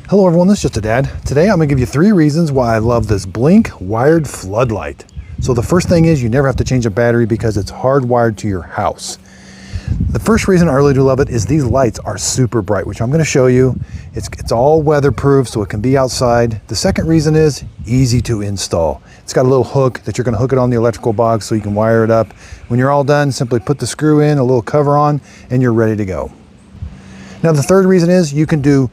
Hello everyone, this is Just a Dad. Today I'm going to give you 3 reasons why I love this Blink wired floodlight. So the first thing is you never have to change a battery because it's hardwired to your house. The first reason I really do love it is these lights are super bright, which I'm going to show you. It's all weatherproof, so it can be outside. The second reason is easy to install. It's got a little hook that you're going to hook it on the electrical box so you can wire it up. When you're all done, simply put the screw in, a little cover on, and you're ready to go. Now the third reason is you can do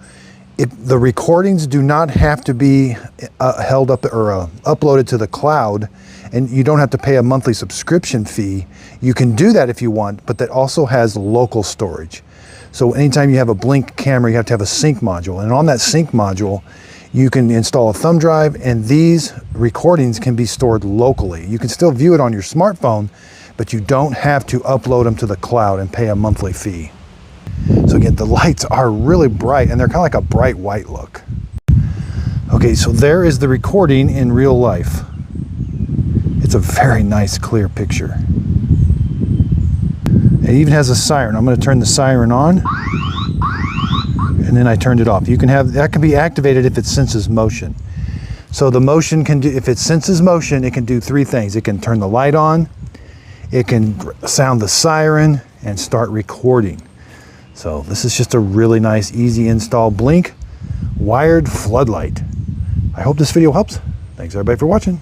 the recordings do not have to be held up or uploaded to the cloud, and you don't have to pay a monthly subscription fee. You can do that if you want, but that also has local storage. So anytime you have a Blink camera, you have to have a sync module, and on that sync module you can install a thumb drive, and these recordings can be stored locally. You can still view it on your smartphone, but you don't have to upload them to the cloud and pay a monthly fee. So again, the lights are really bright and they're kind of like a bright white look. Okay, so there is the recording in real life. It's a very nice clear picture. It even has a siren. I'm going to turn the siren on and then I turned it off. You can have that, can be activated if it senses motion. So the motion can do, if it senses motion, it can do 3 things. It can turn the light on, it can sound the siren, and start recording. So this is just a really nice, easy install Blink wired floodlight. I hope this video helps. Thanks everybody for watching.